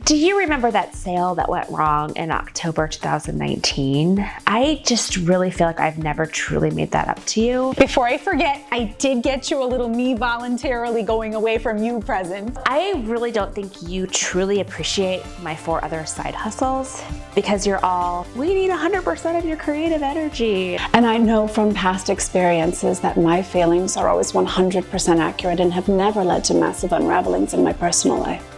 Do you remember that sale that went wrong in October 2019? I just really feel like I've never truly made that up to you. Before I forget, I did get you a little me voluntarily going away from you present. I really don't think you truly appreciate my 4 other side hustles because you're all, we need 100% of your creative energy. And I know from past experiences that my feelings are always 100% accurate and have never led to massive unravelings in my personal life.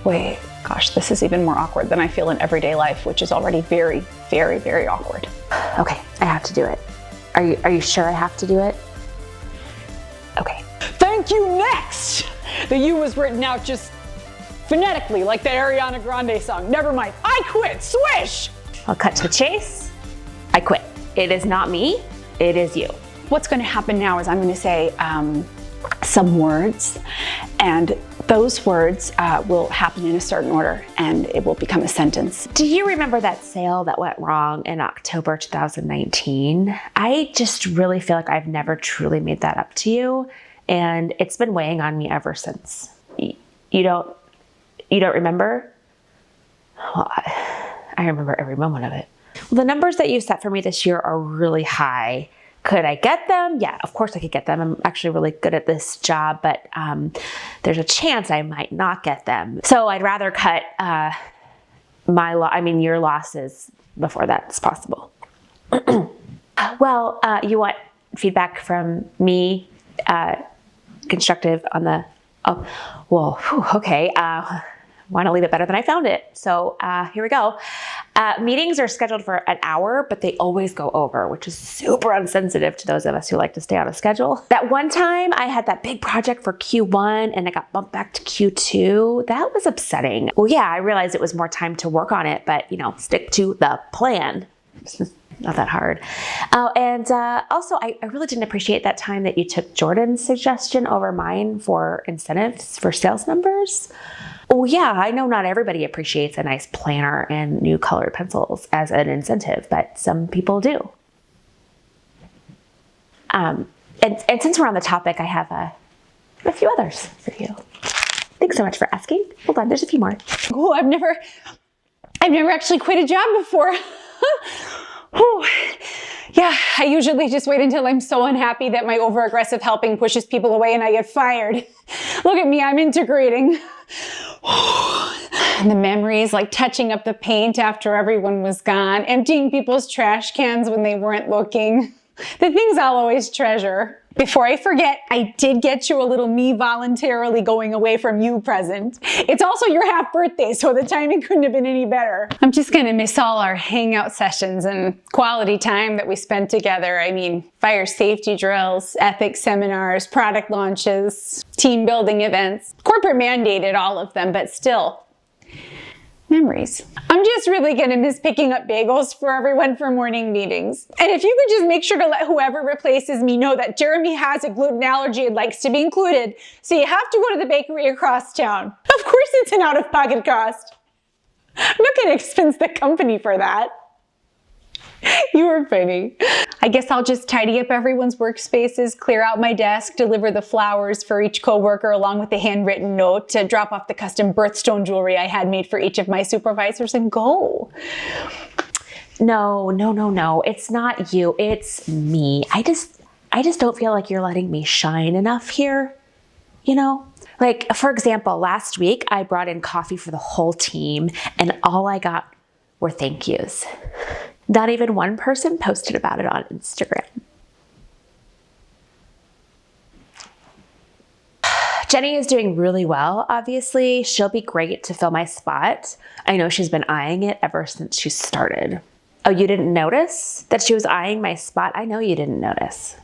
Wait, gosh, this is even more awkward than I feel in everyday life, which is already very, very, very awkward. Okay, I have to do it. Are you sure I have to do it? Okay. Thank you, next! The U was written out just phonetically, like the Ariana Grande song. Never mind, I quit, swish! I'll cut to the chase. I quit. It is not me, it is you. What's going to happen now is I'm going to say some words, and those words will happen in a certain order and it will become a sentence. Do you remember that sale that went wrong in October 2019? I just really feel like I've never truly made that up to you, and it's been weighing on me ever since. You don't remember? Well, I remember every moment of it. Well, the numbers that you set for me this year are really high. Could I get them? Yeah, of course I could get them. I'm actually really good at this job, but there's a chance I might not get them. So I'd rather cut your losses before that's possible. Well, you want feedback from me, constructive on the, okay. Want to leave it better than I found it. So here we go. Meetings are scheduled for an hour, but they always go over, which is super insensitive to those of us who like to stay on a schedule. That one time I had that big project for Q1 and I got bumped back to Q2. That was upsetting. Well, yeah, I realized it was more time to work on it, but stick to the plan. Not that hard. Oh, and also I really didn't appreciate that time that you took Jordan's suggestion over mine for incentives for sales numbers. Oh yeah, I know not everybody appreciates a nice planner and new colored pencils as an incentive, but some people do. And since we're on the topic, I have a few others for you. Thanks so much for asking. Hold on, there's a few more. Oh, I've never actually quit a job before. Yeah, I usually just wait until I'm so unhappy that my over-aggressive helping pushes people away and I get fired. Look at me, I'm integrating. And the memories, like touching up the paint after everyone was gone, emptying people's trash cans when they weren't looking. The things I'll always treasure. Before I forget, I did get you a little me voluntarily going away from you present. It's also your half birthday, so the timing couldn't have been any better. I'm just gonna miss all our hangout sessions and quality time that we spent together. I mean, fire safety drills, ethics seminars, product launches, team building events. Corporate mandated all of them, but still. Memories. I'm just really gonna miss picking up bagels for everyone for morning meetings. And if you could just make sure to let whoever replaces me know that Jeremy has a gluten allergy and likes to be included, so you have to go to the bakery across town. Of course it's an out-of-pocket cost. I'm not gonna expense the company for that. You were funny. I guess I'll just tidy up everyone's workspaces, clear out my desk, deliver the flowers for each coworker along with the handwritten note, to drop off the custom birthstone jewelry I had made for each of my supervisors and go. No. It's not you, it's me. I just don't feel like you're letting me shine enough here, Like, for example, last week I brought in coffee for the whole team and all I got were thank yous. Not even one person posted about it on Instagram. Jenny is doing really well, obviously. She'll be great to fill my spot. I know she's been eyeing it ever since she started. Oh, you didn't notice that she was eyeing my spot? I know you didn't notice.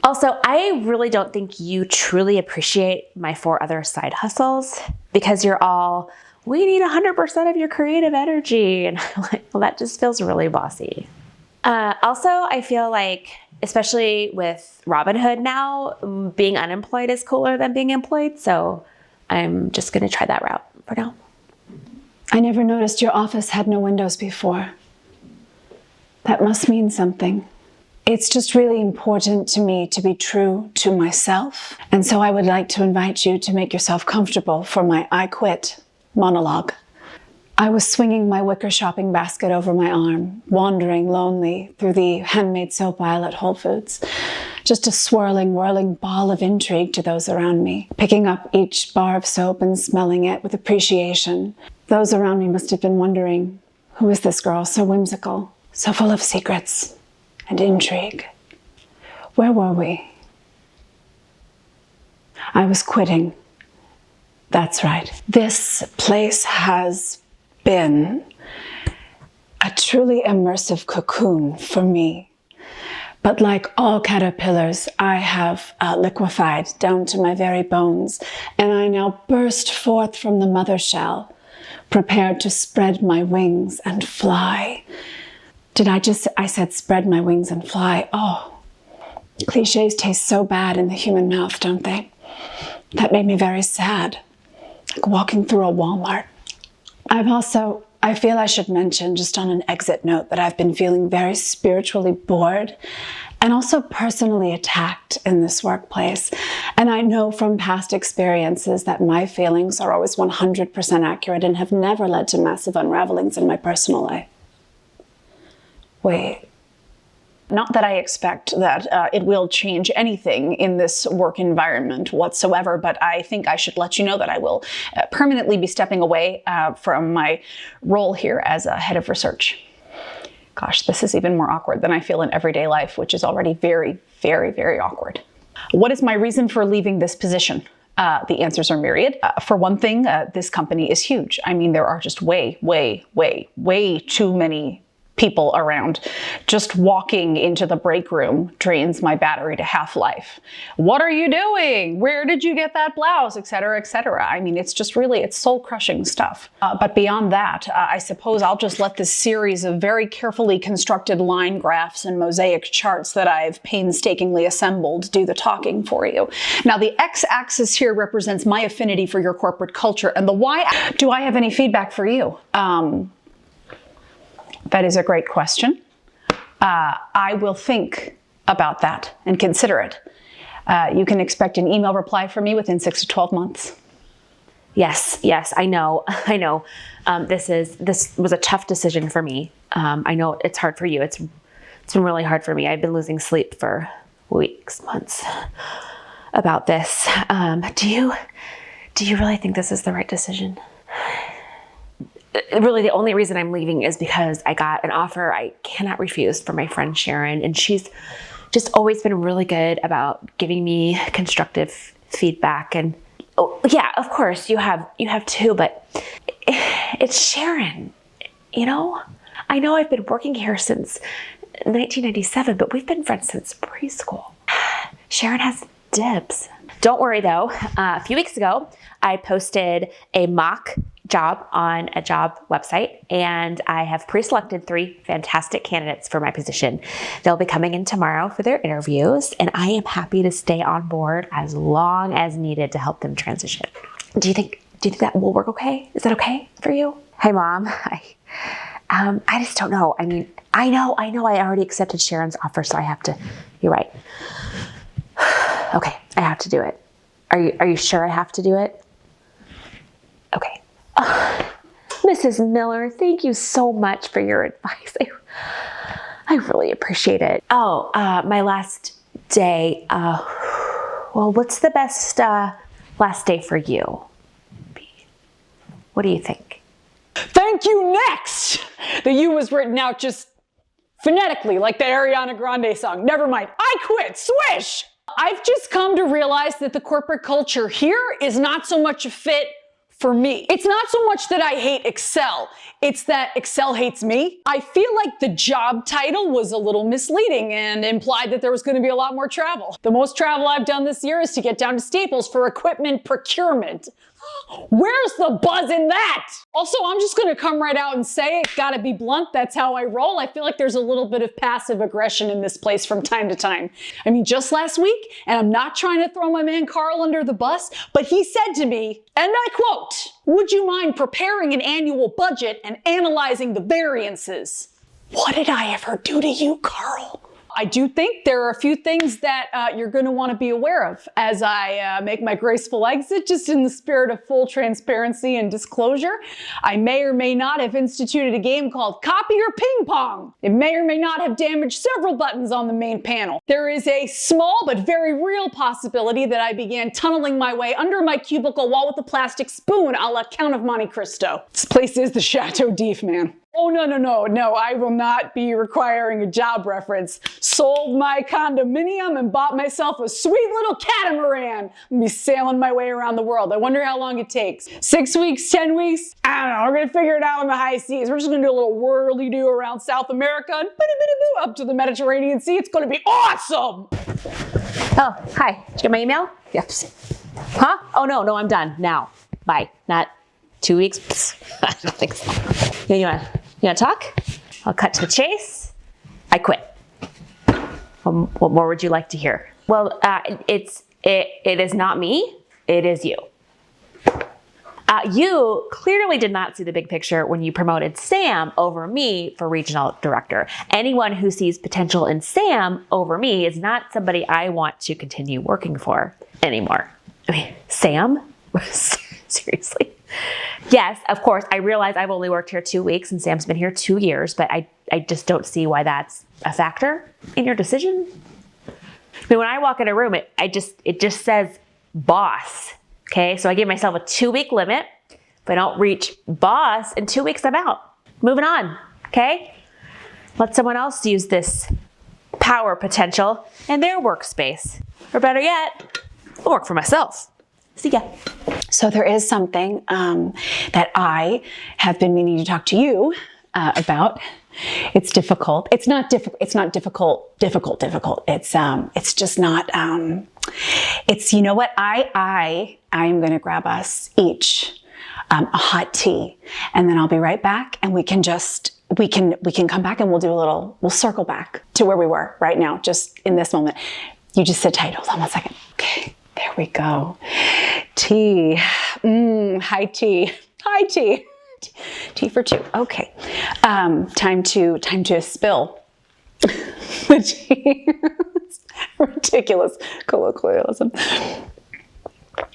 Also, I really don't think you truly appreciate my 4 other side hustles because you're all, we need 100% of your creative energy. And I'm like, well, that just feels really bossy. Also, I feel like, especially with Robinhood now, being unemployed is cooler than being employed. So I'm just gonna try that route for now. I never noticed your office had no windows before. That must mean something. It's just really important to me to be true to myself. And so I would like to invite you to make yourself comfortable for my I quit monologue. I was swinging my wicker shopping basket over my arm, wandering lonely through the handmade soap aisle at Whole Foods, just a swirling, whirling ball of intrigue to those around me, picking up each bar of soap and smelling it with appreciation. Those around me must have been wondering, who is this girl, so whimsical, so full of secrets and intrigue? Where were we? I was quitting. That's right. This place has been a truly immersive cocoon for me. But like all caterpillars, I have liquefied down to my very bones, and I now burst forth from the mother shell, prepared to spread my wings and fly. I said spread my wings and fly. Oh, cliches taste so bad in the human mouth, don't they? That made me very sad, like walking through a Walmart. I feel I should mention, just on an exit note, that I've been feeling very spiritually bored and also personally attacked in this workplace. And I know from past experiences that my feelings are always 100% accurate and have never led to massive unravelings in my personal life. Wait. Not that I expect that it will change anything in this work environment whatsoever, but I think I should let you know that I will permanently be stepping away from my role here as a head of research. Gosh, this is even more awkward than I feel in everyday life, which is already very, very, very awkward. What is my reason for leaving this position? The answers are myriad. For one thing, this company is huge. I mean, there are just way, way, way, way too many people around. Just walking into the break room drains my battery to half-life. What are you doing? Where did you get that blouse? Et cetera, et cetera. I mean, it's soul-crushing stuff. But beyond that, I suppose I'll just let this series of very carefully constructed line graphs and mosaic charts that I've painstakingly assembled do the talking for you. Now, the x-axis here represents my affinity for your corporate culture, and the y, do I have any feedback for you? That is a great question. I will think about that and consider it. You can expect an email reply from me within 6 to 12 months. Yes, I know. This was a tough decision for me. I know it's hard for you. It's been really hard for me. I've been losing sleep for weeks, months about this. Do you really think this is the right decision? Really, the only reason I'm leaving is because I got an offer I cannot refuse from my friend Sharon, and she's just always been really good about giving me constructive feedback. And oh, yeah, of course you have too, but it's Sharon. You know, I know I've been working here since 1997, but we've been friends since preschool. Sharon has dibs. Don't worry though. A few weeks ago, I posted a mock job on a job website, and I have pre-selected 3 fantastic candidates for my position. They'll be coming in tomorrow for their interviews, and I am happy to stay on board as long as needed to help them transition. Do you think that will work okay? Is that okay for you? Hey Mom, I just don't know. I mean, I know I already accepted Sharon's offer, so I have to, you're right. Okay, I have to do it. Are you sure I have to do it? Okay. Mrs. Miller, thank you so much for your advice. I really appreciate it. Oh, my last day. Well, what's the best last day for you? What do you think? Thank you, next! The U was written out just phonetically, like that Ariana Grande song. Never mind, I quit, swish! I've just come to realize that the corporate culture here is not so much a fit for me. It's not so much that I hate Excel, it's that Excel hates me. I feel like the job title was a little misleading and implied that there was going to be a lot more travel. The most travel I've done this year is to get down to Staples for equipment procurement. Where's the buzz in that? Also, I'm just gonna come right out and say it, gotta be blunt, that's how I roll. I feel like there's a little bit of passive aggression in this place from time to time. I mean, just last week, and I'm not trying to throw my man Carl under the bus, but he said to me, and I quote, "Would you mind preparing an annual budget and analyzing the variances?" What did I ever do to you, Carl? I do think there are a few things that you're going to want to be aware of as I make my graceful exit, just in the spirit of full transparency and disclosure. I may or may not have instituted a game called Copy or Ping Pong. It may or may not have damaged several buttons on the main panel. There is a small but very real possibility that I began tunneling my way under my cubicle wall with a plastic spoon a la Count of Monte Cristo. This place is the Chateau d'If, man. Oh, no, I will not be requiring a job reference. Sold my condominium and bought myself a sweet little catamaran. I'll be sailing my way around the world. I wonder how long it takes. 6 weeks, 10 weeks? I don't know, we're gonna figure it out on the high seas. We're just gonna do a little whirly-do around South America and up to the Mediterranean Sea. It's gonna be awesome! Oh, hi. Did you get my email? Yep. Huh? Oh, no, I'm done. Now. Bye. Not 2 weeks. Psst. I don't think so. You want to talk? I'll cut to the chase. I quit. What more would you like to hear? Well, it is not me. It is you. You clearly did not see the big picture when you promoted Sam over me for regional director. Anyone who sees potential in Sam over me is not somebody I want to continue working for anymore. I mean, Sam? Seriously? Yes, of course, I realize I've only worked here 2 weeks and Sam's been here 2 years, but I just don't see why that's a factor in your decision. I mean, when I walk in a room, it just says boss. Okay, so I give myself a 2-week limit. If I don't reach boss in 2 weeks, I'm out. Moving on, okay? Let someone else use this power potential in their workspace. Or better yet, I'll work for myself. See ya. So there is something that I have been meaning to talk to you about. It's difficult. It's not difficult. It's not difficult. It's just not. It's, you know what? I am going to grab us each a hot tea, and then I'll be right back, and we can come back and we'll circle back to where we were right now, just in this moment. You just sit tight. Hold on 1 second. Okay, there we go. Tea. High tea. Tea for two. Okay. Time to spill the tea. Ridiculous colloquialism.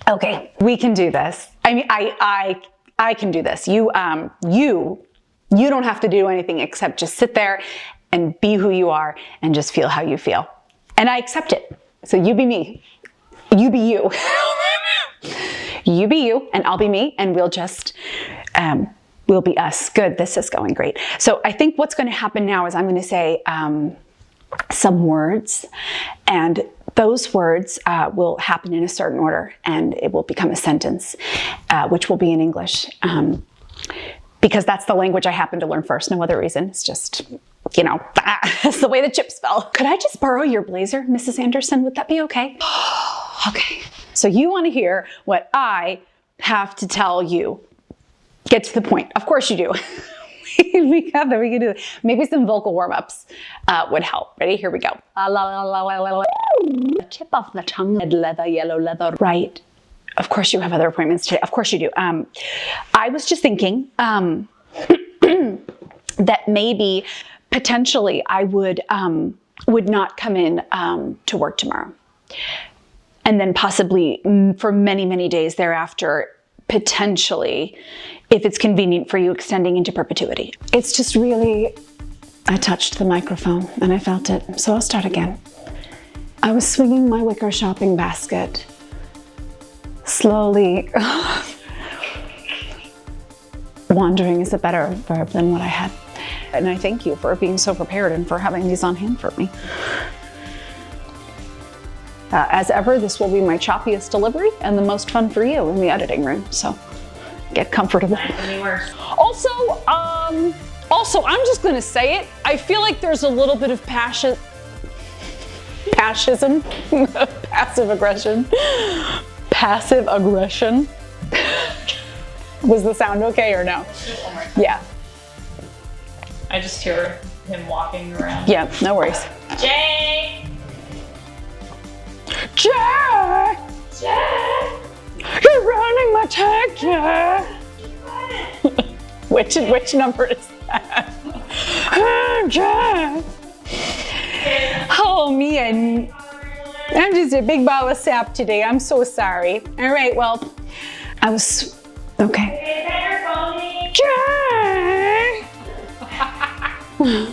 Okay, we can do this. I mean, I can do this. You don't have to do anything except just sit there and be who you are and just feel how you feel. And I accept it. So you be me. You be you. You be you and I'll be me, and we'll just, we'll be us. Good, this is going great. So I think what's going to happen now is I'm going to say some words, and those words will happen in a certain order, and it will become a sentence, which will be in English, because that's the language I happen to learn first. No other reason. It's just, it's the way the chips fell. Could I just borrow your blazer, Mrs. Anderson? Would that be okay? Okay. So you want to hear what I have to tell you. Get to the point. Of course you do. We can do that. Maybe some vocal warm-ups would help. Ready? Here we go. Tip off the tongue, red leather, yellow leather. Right. Of course you have other appointments today. Of course you do. I was just thinking that maybe potentially I would not come in to work tomorrow. And then possibly for many, many days thereafter, potentially, if it's convenient for you, extending into perpetuity. It's just really, I touched the microphone and I felt it. So I'll start again. I was swinging my wicker shopping basket, slowly. Wandering is a better verb than what I had. And I thank you for being so prepared and for having these on hand for me. As ever, this will be my choppiest delivery and the most fun for you in the editing room, so get comfortable. Also, I'm just gonna say it. I feel like there's a little bit of passive aggression. Was the sound okay or no? Yeah. I just hear him walking around. Yeah, no worries. Jay! Jay! Jay! You're ruining my tag, Jay! Which number is that? Jay! Oh, me and I'm just a big ball of sap today. I'm so sorry. All right, well, I was okay. Is that your phone? Try.